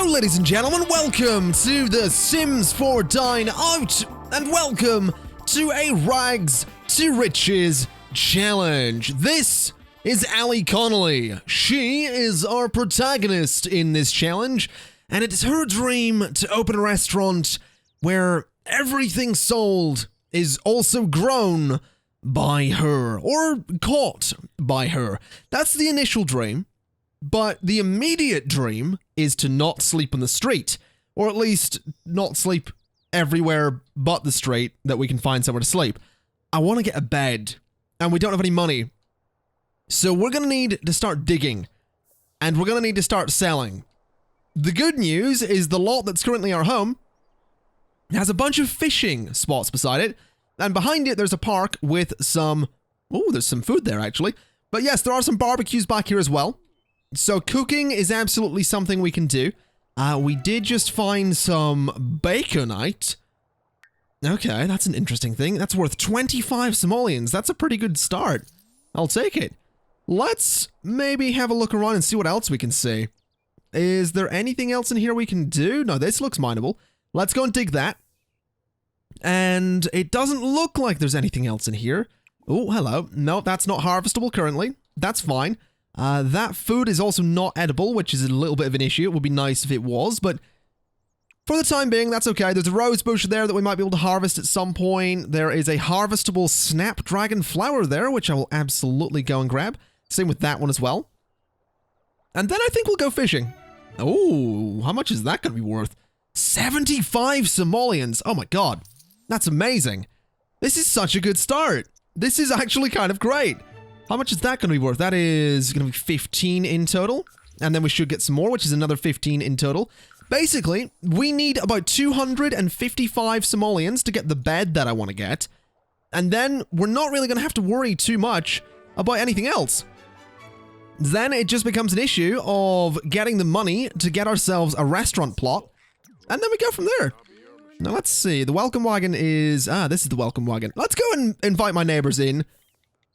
Hello, ladies and gentlemen, welcome to the Sims 4 Dine Out, and welcome to a Rags to Riches challenge. This is Allie Connoly. She is our protagonist in this challenge, and it is her dream to open a restaurant where everything sold is also grown by her, or caught by her. That's the initial dream. But the immediate dream is to not sleep on the street, or at least not sleep everywhere but the street that we can find somewhere to sleep. I want to get a bed, and we don't have any money. So we're going to need to start digging, and we're going to need to start selling. The good news is the lot that's currently our home has a bunch of fishing spots beside it, and behind it there's a park with some... Oh, there's some food there actually. But yes, there are some barbecues back here as well. So cooking is absolutely something we can do. We did just find some baconite. Okay, that's an interesting thing. That's worth 25 simoleons. That's a pretty good start. I'll take it. Let's maybe have a look around and see what else we can see. Is there anything else in here we can do? No, this looks mineable. Let's go and dig that. And it doesn't look like there's anything else in here. Oh, hello. No, that's not harvestable currently. That's fine. That food is also not edible, which is a little bit of an issue. It would be nice if it was, but for the time being, that's okay. There's a rose bush there that we might be able to harvest at some point. There is a harvestable snapdragon flower there, which I will absolutely go and grab. Same with that one as well. And then I think we'll go fishing. Oh, how much is that going to be worth? 75 simoleons. Oh my god. That's amazing. This is such a good start. This is actually kind of great. How much is that going to be worth? That is going to be 15 in total. And then we should get some more, which is another 15 in total. Basically, we need about 255 simoleons to get the bed that I want to get. And then we're not really going to have to worry too much about anything else. Then it just becomes an issue of getting the money to get ourselves a restaurant plot. And then we go from there. Now let's see. The welcome wagon is... this is the welcome wagon. Let's go and invite my neighbors in.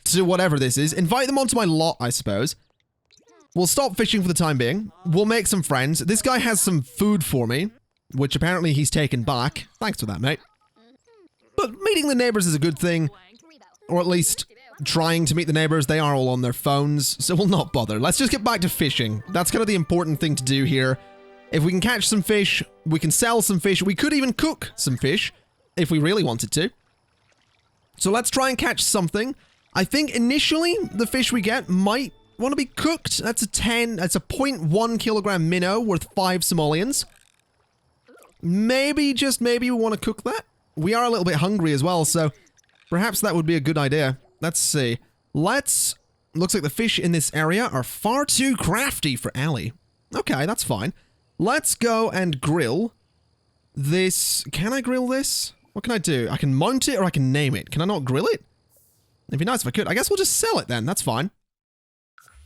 To whatever this is. Invite them onto my lot, I suppose. We'll stop fishing for the time being. We'll make some friends. This guy has some food for me, which apparently he's taken back. Thanks for that, mate. But meeting the neighbors is a good thing. Or at least trying to meet the neighbors. They are all on their phones, so we'll not bother. Let's just get back to fishing. That's kind of the important thing to do here. If we can catch some fish, we can sell some fish. We could even cook some fish if we really wanted to. So let's try and catch something. I think initially the fish we get might want to be cooked. That's a 0.1 kilogram minnow worth 5 simoleons. Maybe, just maybe we want to cook that. We are a little bit hungry as well, so perhaps that would be a good idea. Let's see. Looks like the fish in this area are far too crafty for Allie. Okay, that's fine. Let's go and grill this. Can I grill this? What can I do? I can mount it or I can name it. Can I not grill it? It'd be nice if I could. I guess we'll just sell it then. That's fine.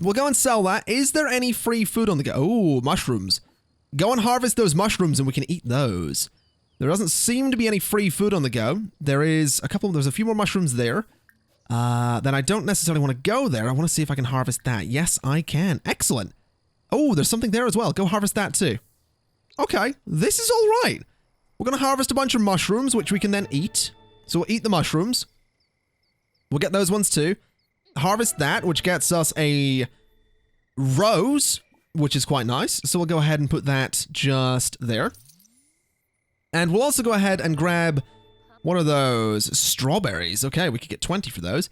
We'll go and sell that. Is there any free food on the go? Oh, mushrooms. Go and harvest those mushrooms and we can eat those. There doesn't seem to be any free food on the go. There's a few more mushrooms there. Then I don't necessarily want to go there. I want to see if I can harvest that. Yes, I can. Excellent. Oh, there's something there as well. Go harvest that too. Okay, this is all right. We're going to harvest a bunch of mushrooms, which we can then eat. So we'll eat the mushrooms. We'll get those ones too. Harvest that, which gets us a rose, which is quite nice. So we'll go ahead and put that just there. And we'll also go ahead and grab one of those strawberries. Okay, we could get 20 for those.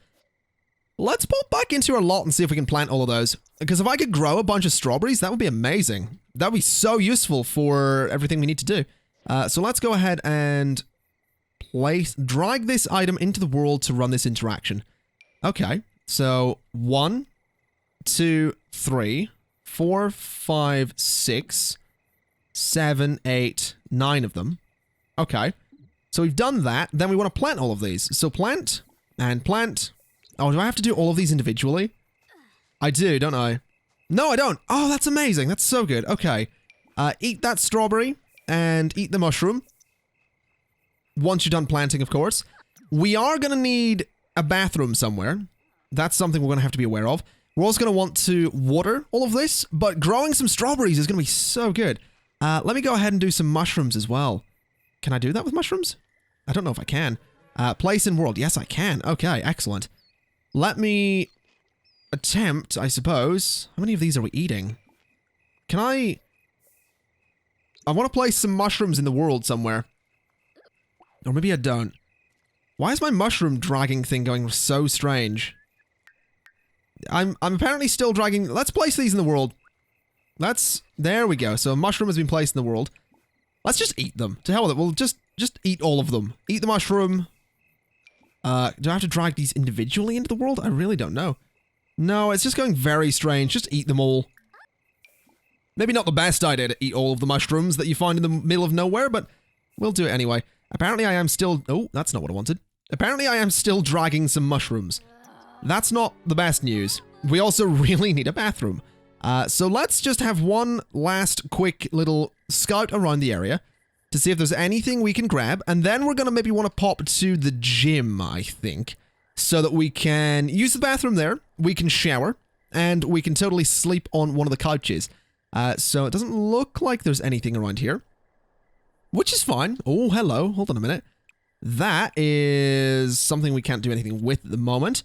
Let's pop back into our lot and see if we can plant all of those. Because if I could grow a bunch of strawberries, that would be amazing. That would be so useful for everything we need to do. So let's go ahead and... drag this item into the world to run this interaction. Okay, so 1, 2, 3, 4, 5, 6, 7, 8, 9 of them. Okay, so we've done that. Then we want to plant all of these. So plant and plant. Oh, do I have to do all of these individually? I do, don't I? No, I don't. Oh, that's amazing. That's so good. Okay, eat that strawberry and eat the mushroom. Once you're done planting, of course. We are going to need a bathroom somewhere. That's something we're going to have to be aware of. We're also going to want to water all of this, but growing some strawberries is going to be so good. Let me go ahead and do some mushrooms as well. Can I do that with mushrooms? I don't know if I can. Place in world. Yes, I can. Okay, excellent. Let me attempt, I suppose. How many of these are we eating? Can I want to place some mushrooms in the world somewhere. Or maybe I don't. Why is my mushroom dragging thing going so strange? I'm apparently still dragging. Let's place these in the world. There we go. So a mushroom has been placed in the world. Let's just eat them. To hell with it. We'll just eat all of them. Eat the mushroom. Do I have to drag these individually into the world? I really don't know. No, it's just going very strange. Just eat them all. Maybe not the best idea to eat all of the mushrooms that you find in the middle of nowhere, but we'll do it anyway. Apparently I am still... Oh, that's not what I wanted. Apparently I am still dragging some mushrooms. That's not the best news. We also really need a bathroom. So let's just have one last quick little scout around the area to see if there's anything we can grab, and then we're going to maybe want to pop to the gym, I think, so that we can use the bathroom there, we can shower, and we can totally sleep on one of the couches. So it doesn't look like there's anything around here, which is fine. Oh, hello. Hold on a minute. That is something we can't do anything with at the moment.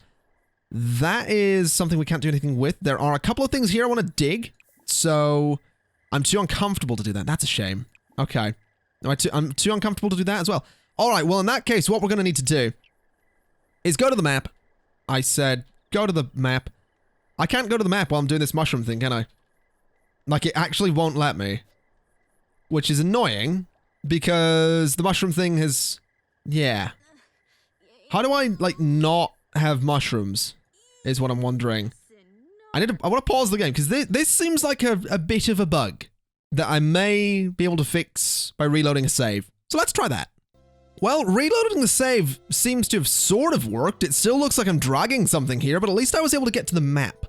That is something we can't do anything with. There are a couple of things here I want to dig, so I'm too uncomfortable to do that. That's a shame. Okay. I'm too uncomfortable to do that as well. All right, well, in that case, what we're going to need to do is go to the map. I said, go to the map. I can't go to the map while I'm doing this mushroom thing, can I? Like, it actually won't let me. Which is annoying, because the mushroom thing has... Yeah. How do I, like, not have mushrooms, is what I'm wondering. I want to pause the game, because this seems like a bit of a bug that I may be able to fix by reloading a save. So let's try that. Well, reloading the save seems to have sort of worked. It still looks like I'm dragging something here, but at least I was able to get to the map.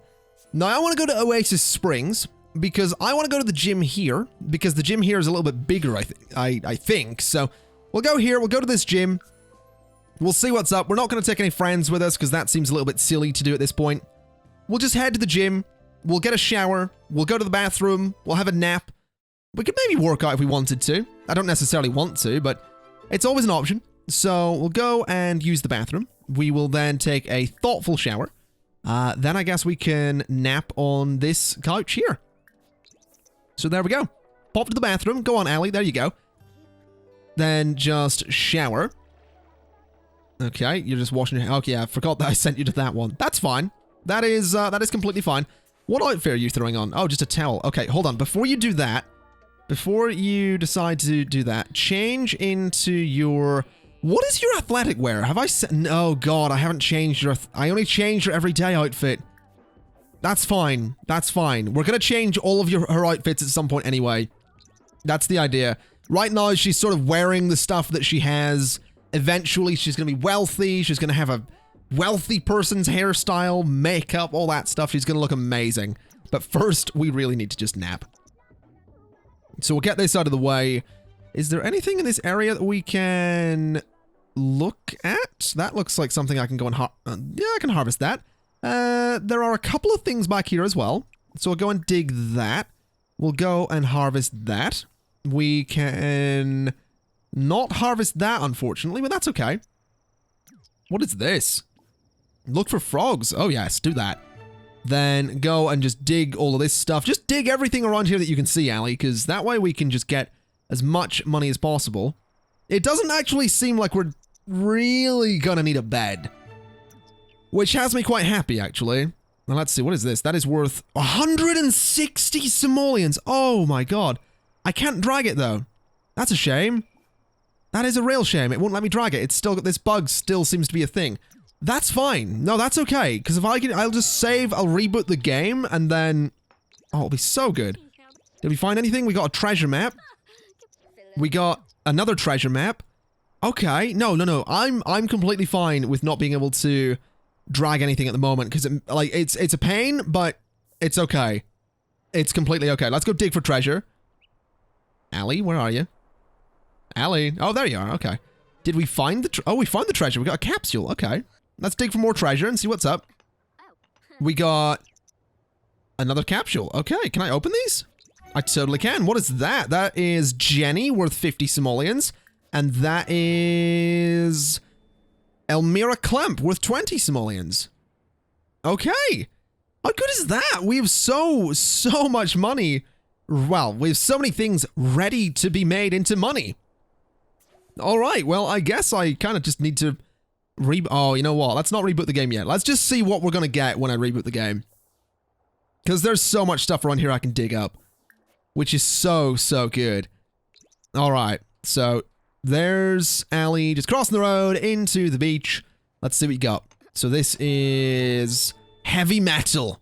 Now, I want to go to Oasis Springs, because I want to go to the gym here, because the gym here is a little bit bigger, I think. So we'll go here, we'll go to this gym. We'll see what's up. We're not going to take any friends with us, because that seems a little bit silly to do at this point. We'll just head to the gym. We'll get a shower. We'll go to the bathroom. We'll have a nap. We could maybe work out if we wanted to. I don't necessarily want to, but it's always an option. So we'll go and use the bathroom. We will then take a thoughtful shower. Then I guess we can nap on this couch here. So there we go. Pop to the bathroom. Go on, Allie. There you go. Then just shower. Okay, you're just washing your hair. Okay, yeah, I forgot that I sent you to that one. That's fine. That is completely fine. What outfit are you throwing on? Oh, just a towel. Okay, hold on. Before you do that, before you decide to do that, change into your... What is your athletic wear? Have I said... Oh, God, I haven't changed your... I only change your everyday outfit. That's fine. That's fine. We're going to change all of her outfits at some point anyway. That's the idea. Right now, she's sort of wearing the stuff that she has. Eventually, she's going to be wealthy. She's going to have a wealthy person's hairstyle, makeup, all that stuff. She's going to look amazing. But first, we really need to just nap. So we'll get this out of the way. Is there anything in this area that we can look at? That looks like something I can go and yeah, I can harvest that. There are a couple of things back here as well. So we'll go and dig that. We'll go and harvest that. We can not harvest that, unfortunately, but that's okay. What is this? Look for frogs. Oh, yes, do that. Then go and just dig all of this stuff. Just dig everything around here that you can see, Allie, because that way we can just get as much money as possible. It doesn't actually seem like we're really gonna need a bed, which has me quite happy, actually. Now, let's see. What is this? That is worth 160 simoleons. Oh, my God. I can't drag it, though. That's a shame. That is a real shame. It won't let me drag it. It's still got this bug still seems to be a thing. That's fine. No, that's okay. Because if I can, I'll just save, I'll reboot the game, and then... Oh, it'll be so good. Did we find anything? We got a treasure map. We got another treasure map. Okay. No. I'm completely fine with not being able to drag anything at the moment, because it's a pain, but it's okay. It's completely okay. Let's go dig for treasure. Allie, where are you? Allie. Oh, there you are. Okay. Did we find the... Oh, we found the treasure. We got a capsule. Okay. Let's dig for more treasure and see what's up. We got another capsule. Okay. Can I open these? I totally can. What is that? That is Jenny, worth 50 simoleons. And that is Elmira Klemp, worth 20 simoleons. Okay. How good is that? We have so much money. Well, we have so many things ready to be made into money. All right, well, I guess I kind of just need to oh, you know what? Let's not reboot the game yet. Let's just see what we're going to get when I reboot the game. Because there's so much stuff around here I can dig up. Which is so good. All right, so there's Allie just crossing the road into the beach. Let's see what we got. So this is heavy metal.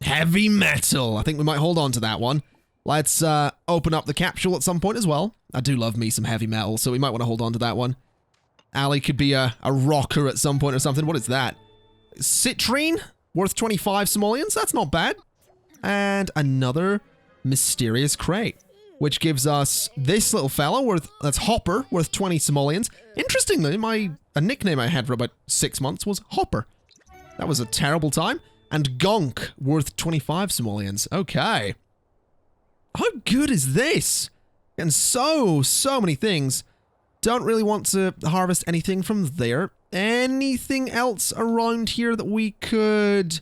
Heavy metal. I think we might hold on to that one. Let's open up the capsule at some point as well. I do love me some heavy metal, so we might want to hold on to that one. Allie could be a rocker at some point or something. What is that? Citrine, worth 25 simoleons. That's not bad. And another mysterious crate, which gives us this little fella that's Hopper, worth 20 simoleons. Interestingly, a nickname I had for about 6 months was Hopper. That was a terrible time. And Gonk, worth 25 simoleons. Okay. How good is this? And so many things. Don't really want to harvest anything from there. Anything else around here that we could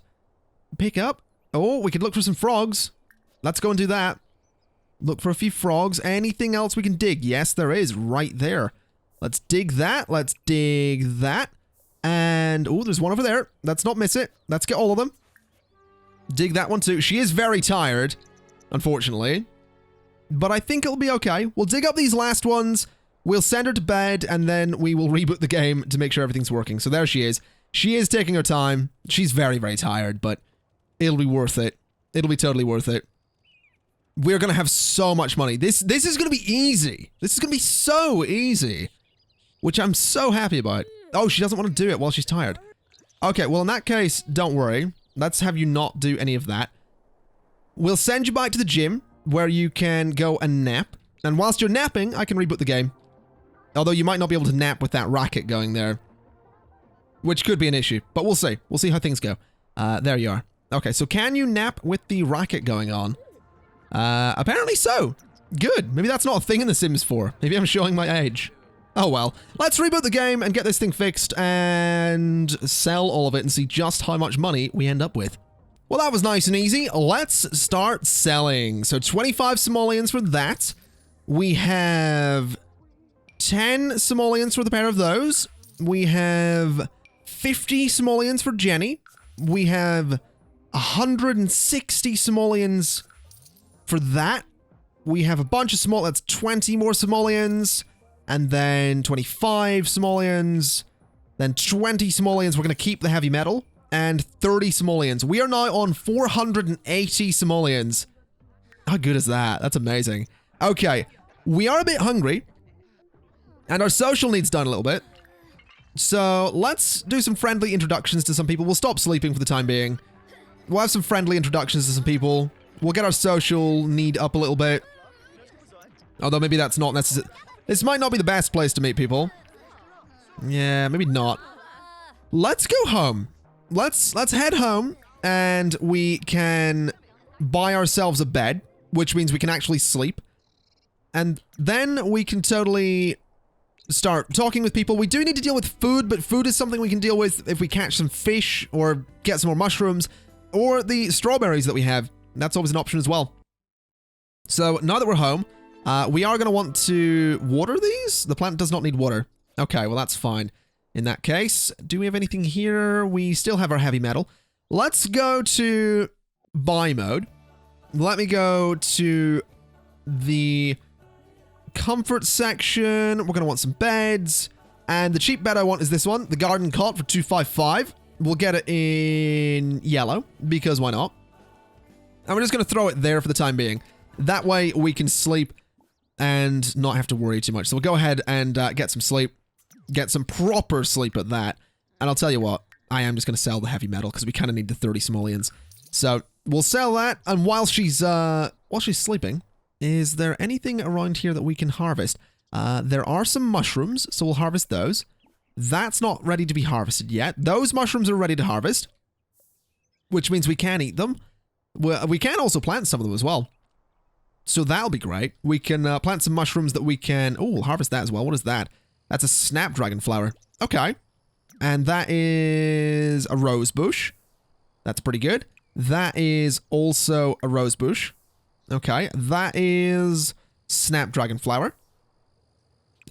pick up? Oh, we could look for some frogs. Let's go and do that. Look for a few frogs. Anything else we can dig? Yes, there is right there. Let's dig that. Let's dig that. And, oh, there's one over there. Let's not miss it. Let's get all of them. Dig that one too. She is very tired, unfortunately. But I think it'll be okay. We'll dig up these last ones. We'll send her to bed, and then we will reboot the game to make sure everything's working. So there she is. She is taking her time. She's very tired, but it'll be worth it. It'll be totally worth it. We're going to have so much money. This is going to be easy. This is going to be so easy, which I'm so happy about. Oh, she doesn't want to do it while she's tired. Okay, well, in that case, don't worry. Let's have you not do any of that. We'll send you back to the gym, where you can go and nap. And whilst you're napping, I can reboot the game. Although you might not be able to nap with that racket going there, which could be an issue, but we'll see. We'll see how things go. There you are. Okay, so can you nap with the racket going on? Apparently so. Good. Maybe that's not a thing in The Sims 4. Maybe I'm showing my age. Oh well. Let's reboot the game and get this thing fixed and sell all of it and see just how much money we end up with. Well, that was nice and easy. Let's start selling. So 25 simoleons for that. We have 10 simoleons for the pair of those. We have 50 simoleons for Jenny. We have 160 simoleons for that. We have a bunch of that's 20 more simoleons. And then 25 simoleons. Then 20 simoleons. We're going to keep the heavy metal. And 30 simoleons. We are now on 480 simoleons. How good is that? That's amazing. Okay. We are a bit hungry. And our social needs down a little bit. So let's do some friendly introductions to some people. We'll stop sleeping for the time being. We'll have some friendly introductions to some people. We'll get our social need up a little bit. Although maybe that's not necessary. This might not be the best place to meet people. Yeah, maybe not. Let's go home. Let's head home, and we can buy ourselves a bed, which means we can actually sleep. And then we can totally start talking with people. We do need to deal with food, but food is something we can deal with if we catch some fish or get some more mushrooms or the strawberries that we have. That's always an option as well. So now that we're home, we are going to want to water these. The plant does not need water. Okay, well, that's fine. In that case, do we have anything here? We still have our heavy metal. Let's go to buy mode. Let me go to the comfort section. We're going to want some beds. And the cheap bed I want is this one, the garden cot for 255. We'll get it in yellow, because why not? And we're just going to throw it there for the time being. That way we can sleep and not have to worry too much. So we'll go ahead and get some sleep. Get some proper sleep at that. And I'll tell you what, I am just going to sell the heavy metal because we kind of need the 30 simoleons. So we'll sell that. And while she's sleeping, is there anything around here that we can harvest? There are some mushrooms, so we'll harvest those. That's not ready to be harvested yet. Those mushrooms are ready to harvest, which means we can eat them. We can also plant some of them as well. So that'll be great. We can plant some mushrooms that we can... Oh, harvest that as well. What is that? That's a snapdragon flower. Okay. And that is a rose bush. That's pretty good. That is also a rose bush. Okay. That is snapdragon flower.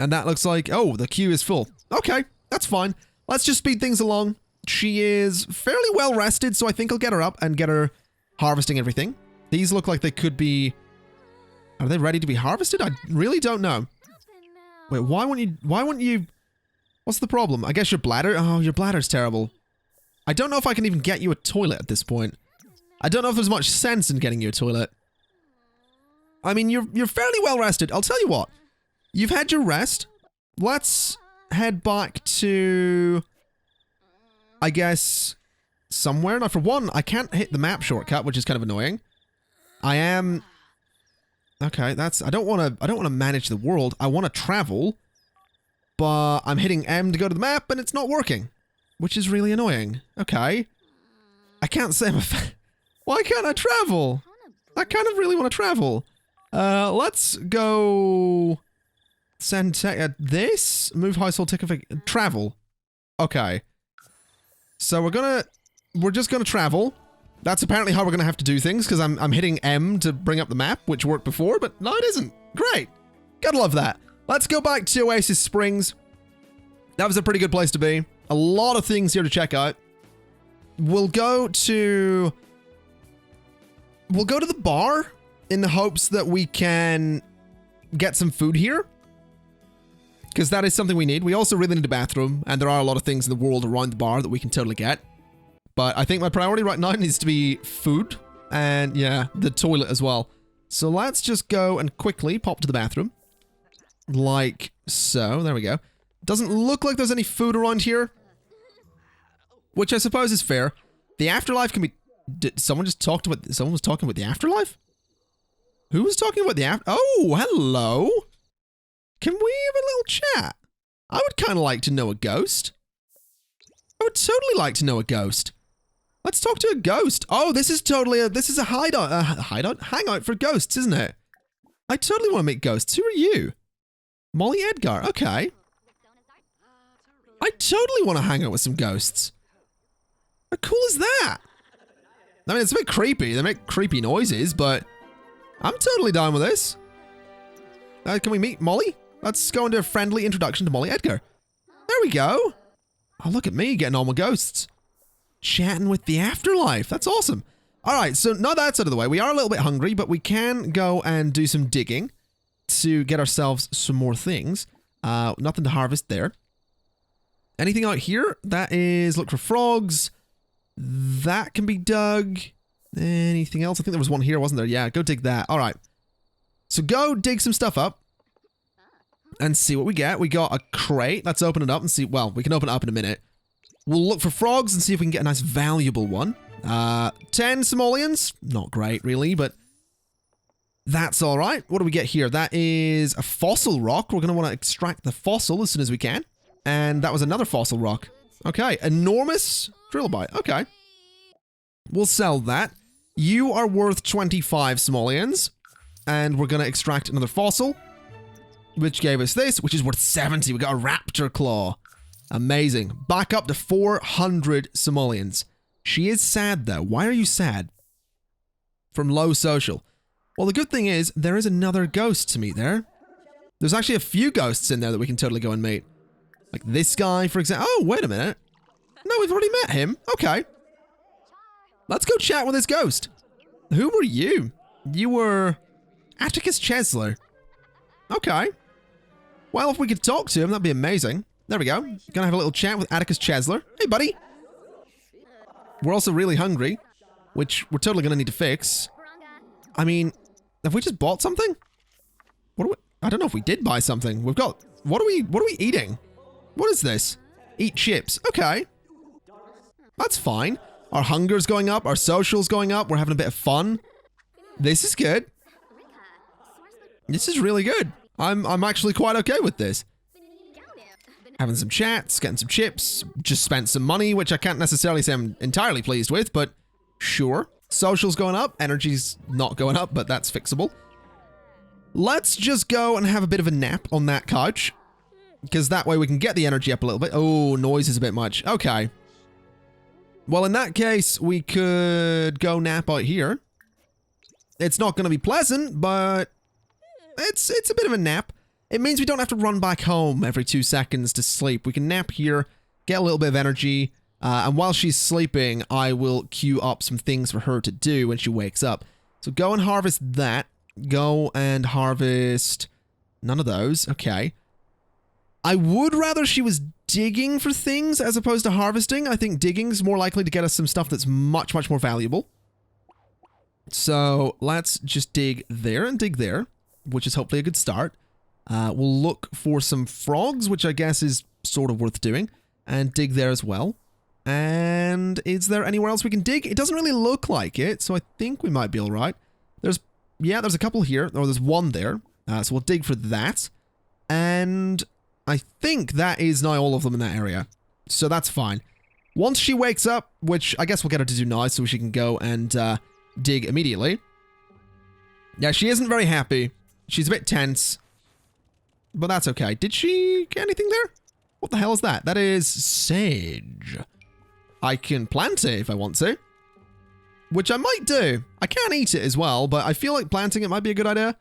And that looks like... Oh, the queue is full. Okay. That's fine. Let's just speed things along. She is fairly well rested, so I think I'll get her up and get her harvesting everything. These look like they could be... Are they ready to be harvested? I really don't know. Wait, why wouldn't you... What's the problem? I guess your bladder? Oh, your bladder's terrible. I don't know if I can even get you a toilet at this point. I don't know if there's much sense in getting you a toilet. I mean, you're fairly well rested. I'll tell you what. You've had your rest. Let's head back to... I guess... somewhere. Now, for one, I can't hit the map shortcut, which is kind of annoying. I am... Okay, that's... I don't want to manage the world. I want to travel. But I'm hitting M to go to the map, and it's not working. Which is really annoying. Okay. I can't say I'm a fan. Why can't I travel? I kind of really want to travel. Let's go... Send this? Move household ticket... Travel. Okay. So we're just gonna travel. That's apparently how we're gonna have to do things, because I'm hitting M to bring up the map, which worked before, but no, it isn't. Great. Gotta love that. Let's go back to Oasis Springs. That was a pretty good place to be. A lot of things here to check out. We'll go to the bar in the hopes that we can get some food here, because that is something we need. We also really need a bathroom, and there are a lot of things in the world around the bar that we can totally get. But I think my priority right now needs to be food, and yeah, the toilet as well. So let's just go and quickly pop to the bathroom. Like so. There we go. Doesn't look like there's any food around here, which I suppose is fair. The afterlife can be... Did someone just talked about... Someone was talking about the afterlife? Who was talking about the after... Oh, hello. Can we have a little chat? I would kind of like to know a ghost. I would totally like to know a ghost. Let's talk to a ghost. Oh, this is totally a... This is a hangout for ghosts, isn't it? I totally want to meet ghosts. Who are you? Molly Edgar. Okay. I totally want to hang out with some ghosts. How cool is that? I mean, it's a bit creepy. They make creepy noises, but I'm totally down with this. Can we meet Molly? Let's go into a friendly introduction to Molly Edgar. There we go. Oh, look at me getting on with ghosts. Chatting with the afterlife. That's awesome. All right, so now that's out of the way. We are a little bit hungry, but we can go and do some digging to get ourselves some more things. Nothing to harvest there. Anything out here? That is, look for frogs. That can be dug. Anything else? I think there was one here, wasn't there? Yeah, go dig that. All right. So go dig some stuff up and see what we get. We got a crate. Let's open it up and see. Well, we can open it up in a minute. We'll look for frogs and see if we can get a nice valuable one. 10 simoleons. Not great, really, but that's all right. What do we get here? That is a fossil rock. We're going to want to extract the fossil as soon as we can. And that was another fossil rock. Okay, enormous trilobite. Okay. We'll sell that. You are worth 25 simoleons. And we're going to extract another fossil, which gave us this, which is worth 70. We got a raptor claw. Amazing. Back up to 400 simoleons. She is sad, though. Why are you sad? From low social. Well, the good thing is, there is another ghost to meet there. There's actually a few ghosts in there that we can totally go and meet. Like this guy, for example. Oh, wait a minute. No, we've already met him. Okay. Let's go chat with this ghost. Who were you? You were Atticus Chesler. Okay. Well, if we could talk to him, that'd be amazing. There we go. Gonna have a little chat with Atticus Chesler. Hey, buddy. We're also really hungry, which we're totally gonna need to fix. I mean, have we just bought something? I don't know if we did buy something. We've got... What are we eating? What is this? Eat chips. Okay. That's fine. Our hunger's going up. Our social's going up. We're having a bit of fun. This is good. This is really good. I'm actually quite okay with this. Having some chats, getting some chips, just spent some money, which I can't necessarily say I'm entirely pleased with, but sure. Social's going up, energy's not going up, but that's fixable. let's just go and have a bit of a nap on that couch. Because that way we can get the energy up a little bit. Oh, noise is a bit much. Okay. Well, in that case, we could go nap out here. It's not going to be pleasant, but it's a bit of a nap. It means we don't have to run back home every 2 seconds to sleep. We can nap here, get a little bit of energy, and while she's sleeping, I will queue up some things for her to do when she wakes up. So go and harvest that. Go and harvest none of those. Okay. I would rather she was digging for things as opposed to harvesting. I think digging is more likely to get us some stuff that's much, much more valuable. So let's just dig there and dig there, which is hopefully a good start. We'll look for some frogs, which I guess is sort of worth doing, and dig there as well. And is there anywhere else we can dig? It doesn't really look like it, so I think we might be all right. There's a couple here, or there's one there. So we'll dig for that. And I think that is now all of them in that area. So that's fine. Once she wakes up, which I guess we'll get her to do now so she can go and dig immediately. Yeah, she isn't very happy. She's a bit tense. But that's okay. Did she get anything there? What the hell is that? That is sage. I can plant it if I want to. Which I might do. I can eat it as well, but I feel like planting it might be a good idea.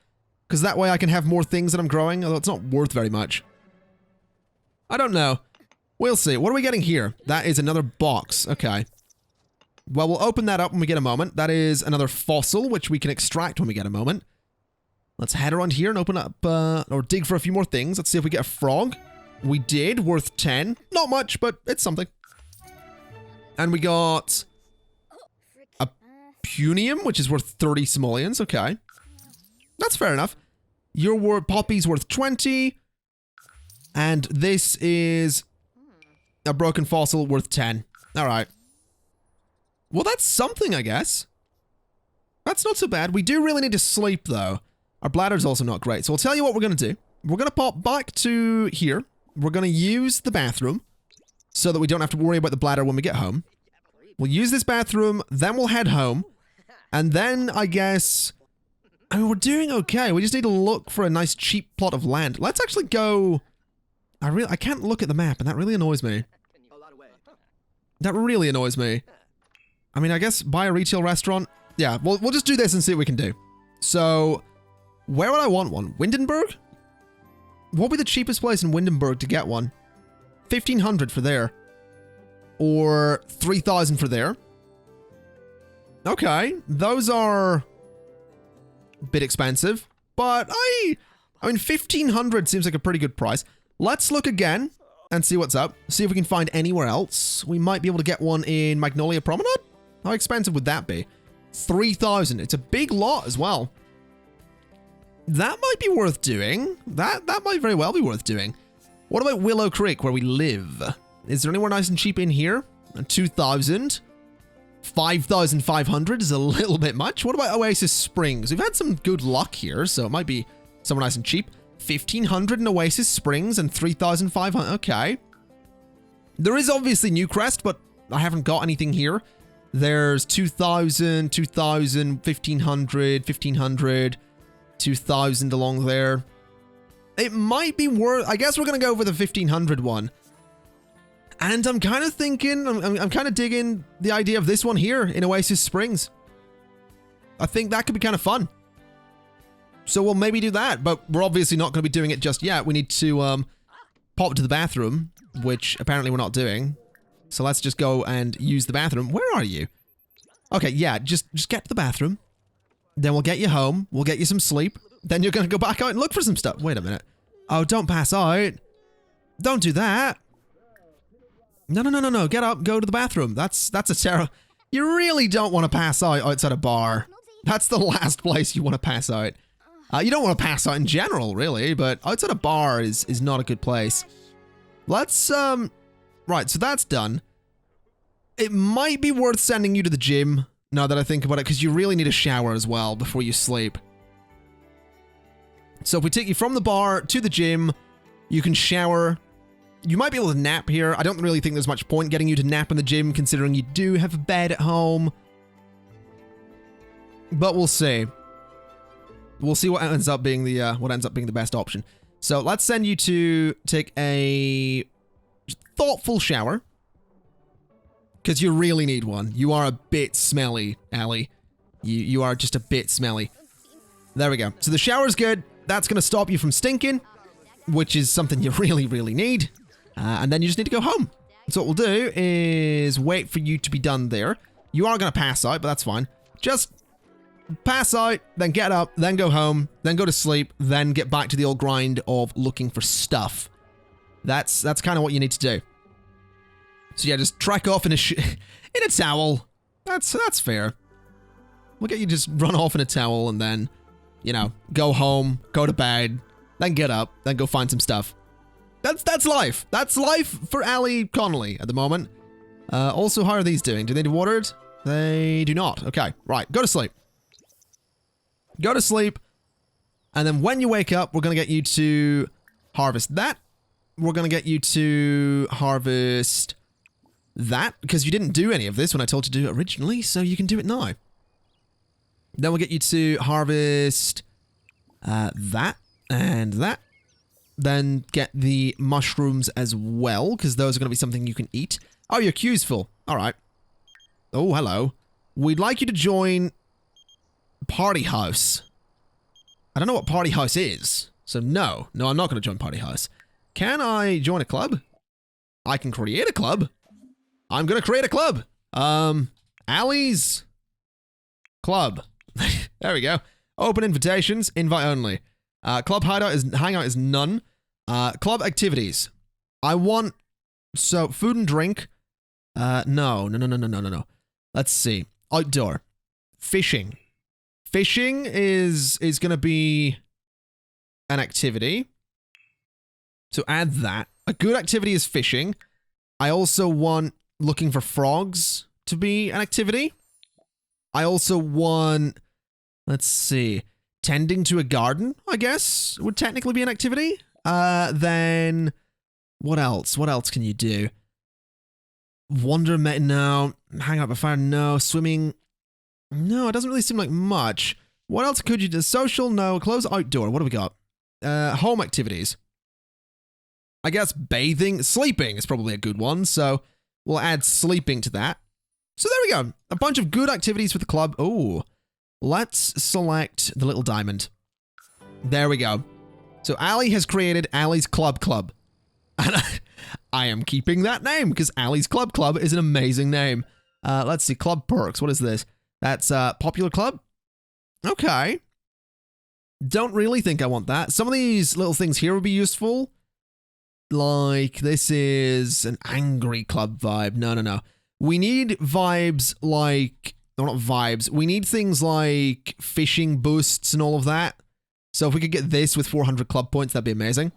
Because that way I can have more things that I'm growing, although it's not worth very much. I don't know. We'll see. What are we getting here? That is another box. Okay. Well, we'll open that up when we get a moment. That is another fossil, which we can extract when we get a moment. Let's head around here and open up, or dig for a few more things. Let's see if we get a frog. We did, worth 10. Not much, but it's something. And we got a punium, which is worth 30 simoleons. Okay. That's fair enough. Your poppy's worth 20. And this is a broken fossil worth 10. All right. Well, that's something, I guess. That's not so bad. We do really need to sleep, though. Our bladder's also not great. So I'll tell you what we're going to do. We're going to pop back to here. We're going to use the bathroom so that we don't have to worry about the bladder when we get home. We'll use this bathroom, then we'll head home. And then, I guess... I mean, we're doing okay. We just need to look for a nice, cheap plot of land. Let's actually go... I can't look at the map, and that really annoys me. That really annoys me. I mean, I guess buy a retail restaurant. Yeah, we'll just do this and see what we can do. So, where would I want one? Windenburg? What would be the cheapest place in Windenburg to get one? 1,500 for there. Or 3,000 for there. Okay, those are a bit expensive, but I mean, 1,500 seems like a pretty good price. Let's look again and see what's up. See if we can find anywhere else. We might be able to get one in Magnolia Promenade. How expensive would that be? 3,000. It's a big lot as well. That might be worth doing. That might very well be worth doing. What about Willow Creek, where we live? Is there anywhere nice and cheap in here? 2,000. 5,500 is a little bit much. What about Oasis Springs? We've had some good luck here, so it might be somewhere nice and cheap. 1,500 in Oasis Springs and 3,500. Okay. There is obviously Newcrest, but I haven't got anything here. There's 2,000, 2,000, 1,500, 1,500, 2,000 along there. It might be worth... I guess we're going to go for the 1,500 one. And I'm kind of thinking... I'm kind of digging the idea of this one here in Oasis Springs. I think that could be kind of fun. So we'll maybe do that, but we're obviously not going to be doing it just yet. We need to pop to the bathroom, which apparently we're not doing. So let's just go and use the bathroom. Where are you? Okay, yeah, just get to the bathroom. Then we'll get you home. We'll get you some sleep. Then you're going to go back out and look for some stuff. Wait a minute. Oh, don't pass out. Don't do that. No. Get up. Go to the bathroom. That's a terror. You really don't want to pass out outside a bar. That's the last place you want to pass out. You don't want to pass out in general, really, but outside a bar is not a good place. Let's, right, so that's done. It might be worth sending you to the gym, now that I think about it, because you really need a shower as well before you sleep. So if we take you from the bar to the gym, you can shower. You might be able to nap here. I don't really think there's much point getting you to nap in the gym, considering you do have a bed at home. But we'll see. We'll see what ends up being the best option. So let's send you to take a thoughtful shower. Because you really need one. You are a bit smelly, Allie. You are just a bit smelly. There we go. So the shower's good. That's going to stop you from stinking, which is something you really, really need. And then you just need to go home. So what we'll do is wait for you to be done there. You are going to pass out, but that's fine. Just pass out, then get up, then go home, then go to sleep, then get back to the old grind of looking for stuff. That's kind of what you need to do. So yeah, just trek off in a towel. That's fair. We'll get you just run off in a towel and then, you know, go home, go to bed, then get up, then go find some stuff. That's life. That's life for Allie Connoly at the moment. Also, how are these doing? Do they need watered? They do not. Okay, right. Go to sleep. Go to sleep. And then when you wake up, we're going to get you to harvest that. We're going to get you to harvest that, because you didn't do any of this when I told you to do it originally, so you can do it now. Then we'll get you to harvest that and that. Then get the mushrooms as well, because those are going to be something you can eat. Oh, your queue's full. All right. Oh, hello. We'd like you to join Party House. I don't know what Party House is, so no. No, I'm not going to join Party House. Can I join a club? I can create a club. I'm going to create a club. Allie's Club. There we go. Open invitations, invite only. Club hangout is none. Club activities. I want, so food and drink. No. Let's see. Outdoor. Fishing. Fishing is going to be an activity. So add that. A good activity is fishing. I also want looking for frogs to be an activity. I also want, let's see, tending to a garden, I guess, would technically be an activity. Then, what else? What else can you do? No. Hang out by fire, no. Swimming, no, it doesn't really seem like much. What else could you do? Social, no. Close, outdoor, what do we got? Home activities. I guess bathing, sleeping is probably a good one, so we'll add sleeping to that. So there we go. A bunch of good activities for the club. Oh, let's select the little diamond. There we go. So Allie has created Allie's Club. And I am keeping that name because Allie's Club is an amazing name. Let's see. Club perks. What is this? That's popular club. Okay. Don't really think I want that. Some of these little things here would be useful. Like this is an angry club vibe. No. We need vibes like, no, not vibes. We need things like fishing boosts and all of that. So if we could get this with 400 club points, that'd be amazing.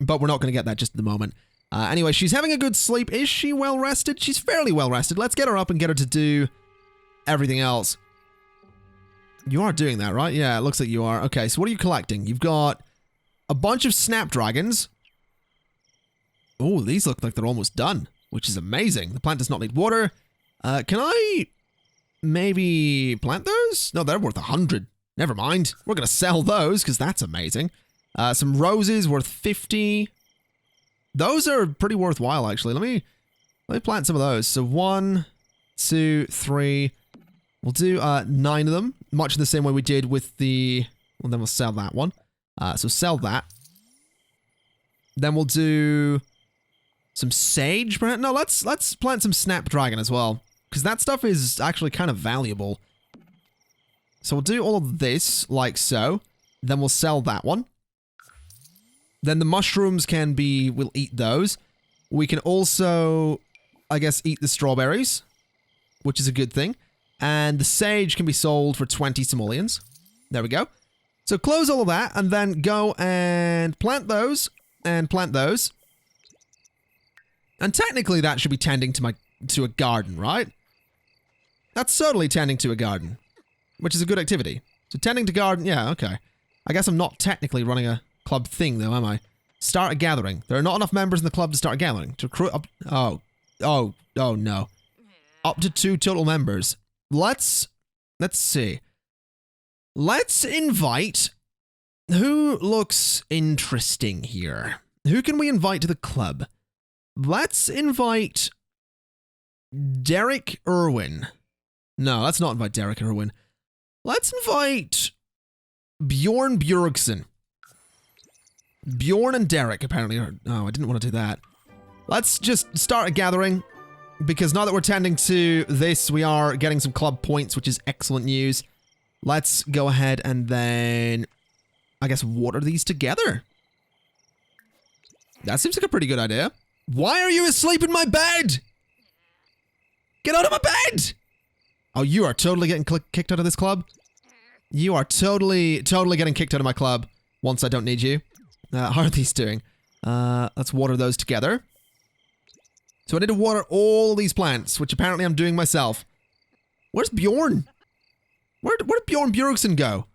But we're not going to get that just at the moment. Anyway, she's having a good sleep. Is she well rested? She's fairly well rested. Let's get her up and get her to do everything else. You are doing that, right? Yeah, it looks like you are. Okay, so what are you collecting? You've got a bunch of snapdragons. Oh, these look like they're almost done, which is amazing. The plant does not need water. Can I maybe plant those? No, they're worth 100. Never mind. We're going to sell those because that's amazing. Some roses worth 50. Those are pretty worthwhile, actually. Let me plant some of those. So 1, 2, 3. We'll do 9 of them, much in the same way we did with the... Well, then we'll sell that one. So sell that. Then we'll do some sage, perhaps? No, let's plant some snapdragon as well, because that stuff is actually kind of valuable. So we'll do all of this, like so. Then we'll sell that one. Then the mushrooms can be... We'll eat those. We can also, I guess, eat the strawberries, which is a good thing. And the sage can be sold for 20 simoleons. There we go. So close all of that, and then go and plant those, and plant those. And technically that should be tending to a garden, right? That's certainly tending to a garden, which is a good activity. So tending to garden, yeah, okay. I guess I'm not technically running a club thing though, am I? Start a gathering. There are not enough members in the club to start a gathering. To recruit up... Oh no. Up to 2 total members. Let's see. Let's invite... Who looks interesting here? Who can we invite to the club? Let's invite... Derek Irwin. No, let's not invite Derek Irwin. Let's invite... Bjorn Bjorgsen. Bjorn and Derek, apparently. Oh, I didn't want to do that. Let's just start a gathering, because now that we're tending to this, we are getting some club points, which is excellent news. Let's go ahead and then, I guess, water these together. That seems like a pretty good idea. Why are you asleep in my bed? Get out of my bed! Oh, you are totally getting kicked out of this club? You are totally getting kicked out of my club once I don't need you. How are these doing? Let's water those together. So I need to water all these plants, which apparently I'm doing myself. Where's Bjorn? Where did Bjorn Bjorgsen go?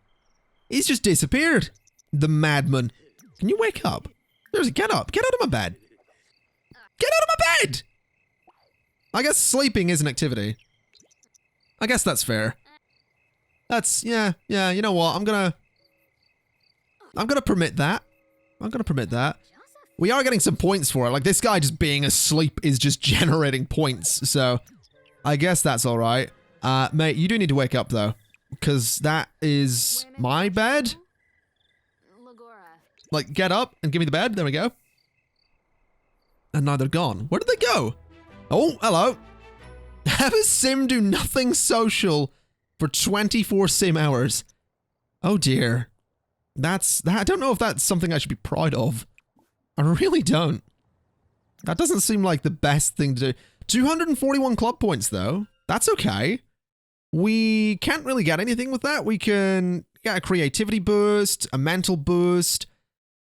He's just disappeared. The madman. Can you wake up? Get up. Get out of my bed. Get out of my bed! I guess sleeping is an activity. I guess that's fair. That's, yeah, you know what? I'm gonna permit that. I'm gonna permit that. We are getting some points for it. Like, this guy just being asleep is just generating points. So, I guess that's alright. Mate, you do need to wake up, though. Because that is my bed. Like, get up and give me the bed. There we go. And now they're gone. Where did they go? Oh, hello. Have a sim do nothing social for 24 sim hours. Oh, dear. I don't know if that's something I should be proud of. I really don't. That doesn't seem like the best thing to do. 241 club points, though. That's okay. We can't really get anything with that. We can get a creativity boost, a mental boost.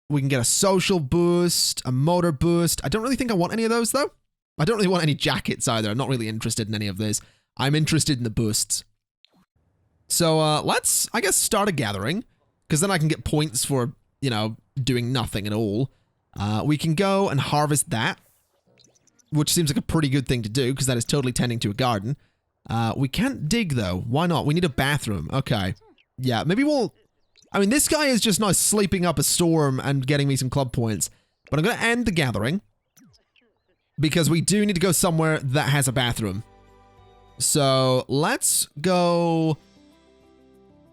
We can get a social boost, a motor boost. I don't really think I want any of those, though. I don't really want any jackets either. I'm not really interested in any of this. I'm interested in the boosts. So, let's, I guess, start a gathering. Because then I can get points for, you know, doing nothing at all. We can go and harvest that, which seems like a pretty good thing to do, because that is totally tending to a garden. We can't dig, though. Why not? We need a bathroom. Okay. Yeah, maybe we'll... I mean, this guy is just now sleeping up a storm and getting me some club points. But I'm going to end the gathering, because we do need to go somewhere that has a bathroom. So, let's go...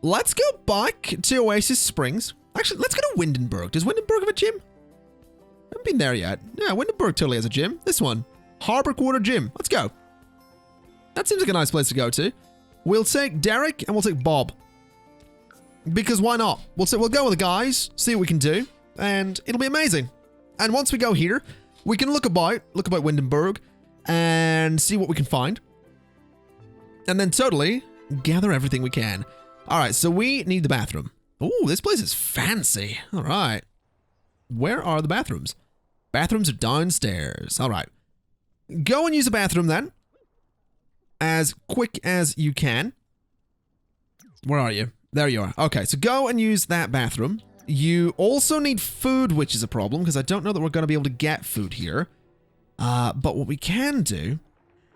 Let's go back to Oasis Springs. Actually, let's go to Windenburg. Does Windenburg have a gym? I haven't been there yet. Yeah, Windenburg totally has a gym. This one. Harbor Quarter Gym. Let's go. That seems like a nice place to go to. We'll take Derek and we'll take Bob. Because why not? We'll go with the guys, see what we can do, and it'll be amazing. And once we go here, we can look about Windenburg and see what we can find. And then totally gather everything we can. Alright, so we need the bathroom. Ooh, this place is fancy. Alright. Where are the bathrooms? Bathrooms are downstairs. Alright. Go and use the bathroom then. As quick as you can. Where are you? There you are. Okay, so go and use that bathroom. You also need food, which is a problem, because I don't know that we're going to be able to get food here. But what we can do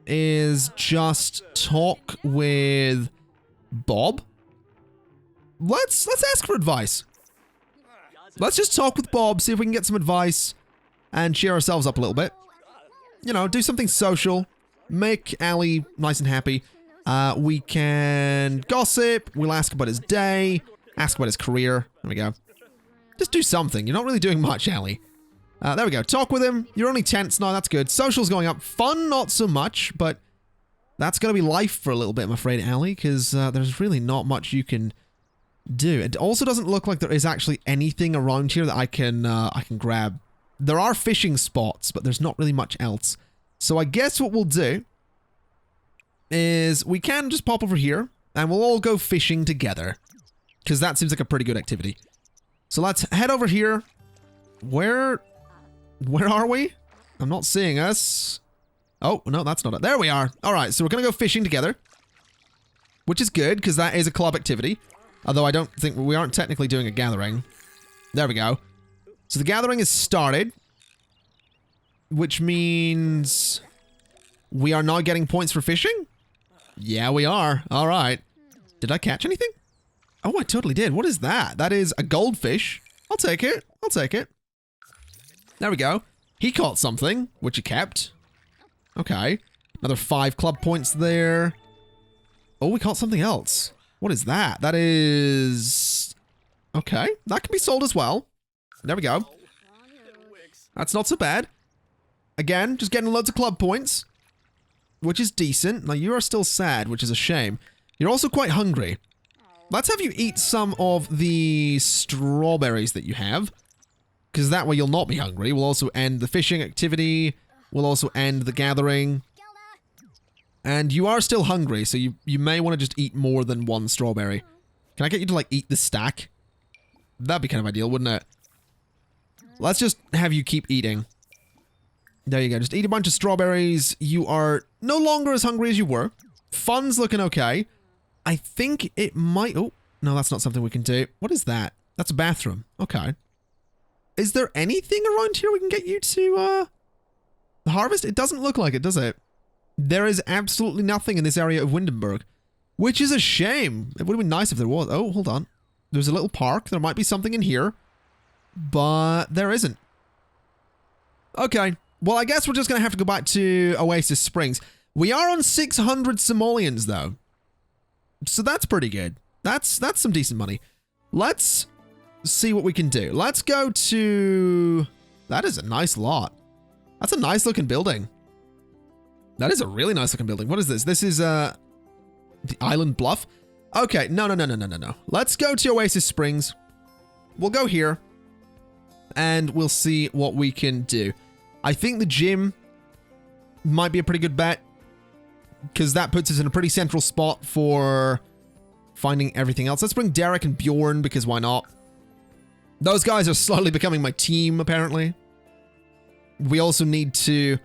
is just talk with Bob. Let's ask for advice. Let's just talk with Bob, see if we can get some advice and cheer ourselves up a little bit. You know, do something social. Make Allie nice and happy. We can gossip. We'll ask about his day. Ask about his career. There we go. Just do something. You're not really doing much, Allie. There we go. Talk with him. You're only tense now. That's good. Social's going up. Fun, not so much, but that's going to be life for a little bit, I'm afraid, Allie, because there's really not much you can do. It also doesn't look like there is actually anything around here that I can grab. There are fishing spots, but there's not really much else. So I guess what we'll do is we can just pop over here and we'll all go fishing together, because that seems like a pretty good activity. So let's head over here. Where are we? I'm not seeing us. Oh, no, that's not it. There we are. All right, so we're going to go fishing together, which is good because that is a club activity. Although I don't think we aren't technically doing a gathering. There we go. So the gathering is started, which means we are now getting points for fishing? Yeah, we are. All right. Did I catch anything? Oh, I totally did. What is that? That is a goldfish. I'll take it. I'll take it. There we go. He caught something, which he kept. Okay. Another 5 club points there. Oh, we caught something else. What is that? That is... Okay. That can be sold as well. There we go. That's not so bad. Again, just getting loads of club points, which is decent. Now, you are still sad, which is a shame. You're also quite hungry. Let's have you eat some of the strawberries that you have, because that way you'll not be hungry. We'll also end the fishing activity. We'll also end the gathering. And you are still hungry, so you may want to just eat more than 1 strawberry. Can I get you to, like, eat the stack? That'd be kind of ideal, wouldn't it? Let's just have you keep eating. There you go. Just eat a bunch of strawberries. You are no longer as hungry as you were. Fun's looking okay. I think it might... Oh, no, that's not something we can do. What is that? That's a bathroom. Okay. Is there anything around here we can get you to, harvest? It doesn't look like it, does it? There is absolutely nothing in this area of Windenburg, which is a shame. It would have been nice if there was. Oh, hold on. There's a little park. There might be something in here, but there isn't. Okay. Well, I guess we're just going to have to go back to Oasis Springs. We are on 600 simoleons, though. So that's pretty good. That's some decent money. Let's see what we can do. Let's go to... That is a nice lot. That's a nice looking building. That is a really nice looking building. What is this? This is, the Island Bluff? Okay, no. Let's go to Oasis Springs. We'll go here. And we'll see what we can do. I think the gym might be a pretty good bet, because that puts us in a pretty central spot for finding everything else. Let's bring Derek and Bjorn, because why not? Those guys are slowly becoming my team, apparently. We also need to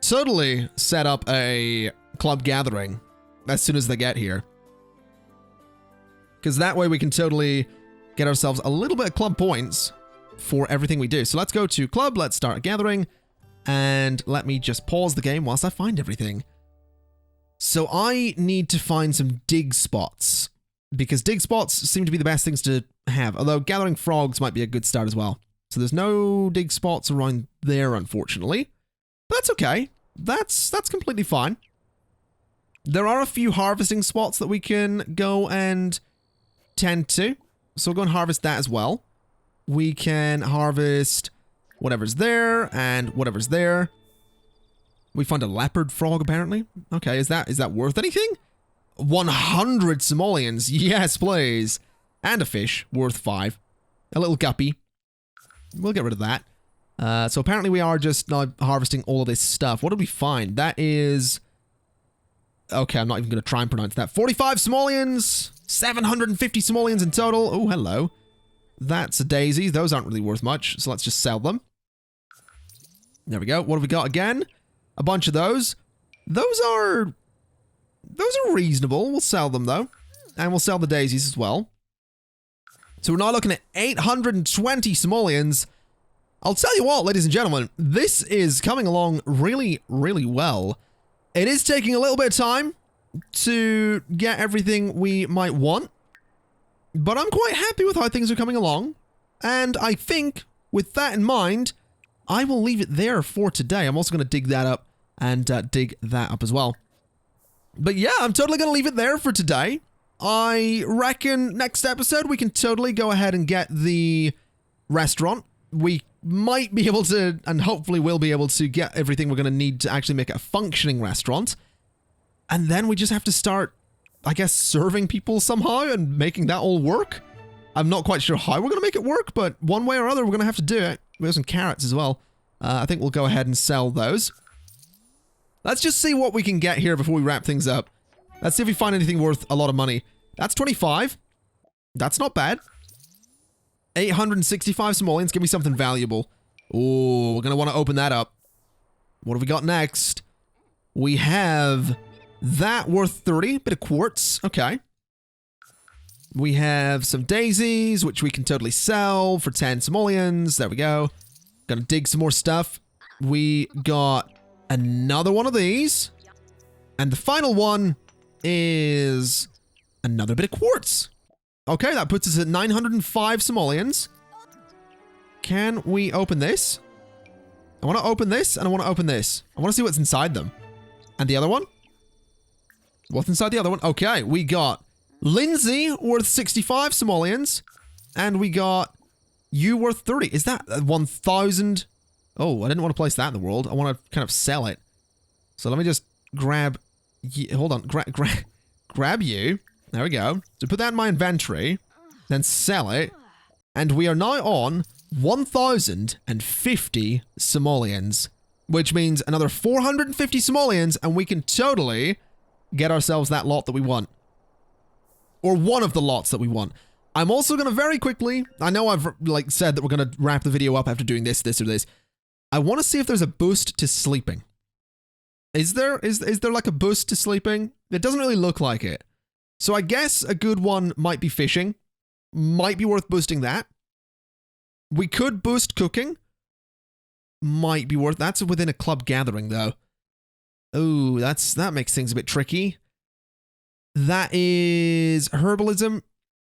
totally set up a club gathering as soon as they get here, because that way we can totally get ourselves a little bit of club points for everything we do. So let's go to club, let's start a gathering, and let me just pause the game whilst I find everything. So I need to find some dig spots, because dig spots seem to be the best things to have, although gathering frogs might be a good start as well. So there's no dig spots around there, unfortunately. But that's okay. That's completely fine. There are a few harvesting spots that we can go and tend to, so we'll go and harvest that as well. We can harvest whatever's there and whatever's there. We found a leopard frog, apparently. Okay, is that worth anything? 100 simoleons. Yes, please. And a fish, worth 5. A little guppy. We'll get rid of that. So apparently we are just now harvesting all of this stuff. What did we find? That is... Okay, I'm not even going to try and pronounce that. 45 simoleons. 750 simoleons in total. Oh, hello. That's a daisy. Those aren't really worth much, so let's just sell them. There we go. What have we got again? A bunch of those. Those are reasonable. We'll sell them, though. And we'll sell the daisies as well. So we're now looking at 820 simoleons. I'll tell you what, ladies and gentlemen, this is coming along really, really well. It is taking a little bit of time to get everything we might want, but I'm quite happy with how things are coming along. And I think, with that in mind, I will leave it there for today. I'm also going to dig that up and dig that up as well. But yeah, I'm totally going to leave it there for today. I reckon next episode we can totally go ahead and get the restaurant. We might be able to, and hopefully will be able to, get everything we're going to need to actually make it a functioning restaurant. And then we just have to start, I guess, serving people somehow and making that all work. I'm not quite sure how we're going to make it work, but one way or other, we're going to have to do it. We have some carrots as well. I think we'll go ahead and sell those. Let's just see what we can get here before we wrap things up. Let's see if we find anything worth a lot of money. That's 25. That's not bad. 865 simoleons. Give me something valuable. Oh, we're going to want to open that up. What have we got next? We have that worth 30. Bit of quartz. Okay. We have some daisies, which we can totally sell for 10 simoleons. There we go. Gonna dig some more stuff. We got another one of these. And the final one is another bit of quartz. Okay, that puts us at 905 simoleons. Can we open this? I want to open this, and I want to open this. I want to see what's inside them. And the other one? What's inside the other one? Okay, we got Lindsay worth 65 simoleons, and we got you worth 30. Is that 1,000? Oh, I didn't want to place that in the world. I want to kind of sell it. So let me just grab... Hold on. Grab you. There we go. So put that in my inventory. Then sell it. And we are now on 1,050 simoleons. Which means another 450 simoleons, and we can totally get ourselves that lot that we want. Or one of the lots that we want. I'm also going to very quickly... I know I've said that we're going to wrap the video up after doing this, or this. I want to see if there's a boost to sleeping. Is there like a boost to sleeping? It doesn't really look like it. So I guess a good one might be fishing. Might be worth boosting that. We could boost cooking. Might be worth... That's within a club gathering, though. Oh, that makes things a bit tricky. That is herbalism.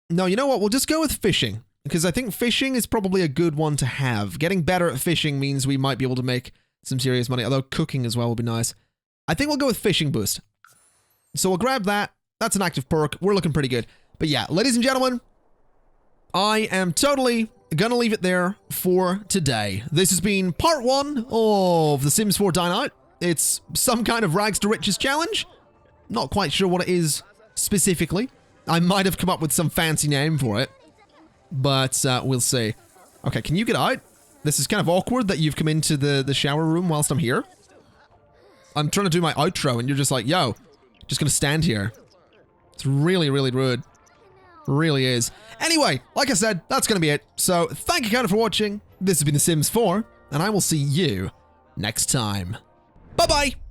No, you know what? We'll just go with fishing. Because I think fishing is probably a good one to have. Getting better at fishing means we might be able to make some serious money. Although cooking as well would be nice. I think we'll go with fishing boost. So we'll grab that. That's an active perk. We're looking pretty good. But yeah, ladies and gentlemen, I am totally gonna leave it there for today. This has been part 1 of The Sims 4 Dine Out. It's some kind of rags to riches challenge. Not quite sure what it is specifically. I might have come up with some fancy name for it. But we'll see. Okay, can you get out? This is kind of awkward that you've come into the shower room whilst I'm here. I'm trying to do my outro and you're just like, yo, just gonna stand here. It's really, really rude. Really is. Anyway, like I said, that's gonna be it. So, thank you kind of for watching. This has been The Sims 4, and I will see you next time. Bye-bye!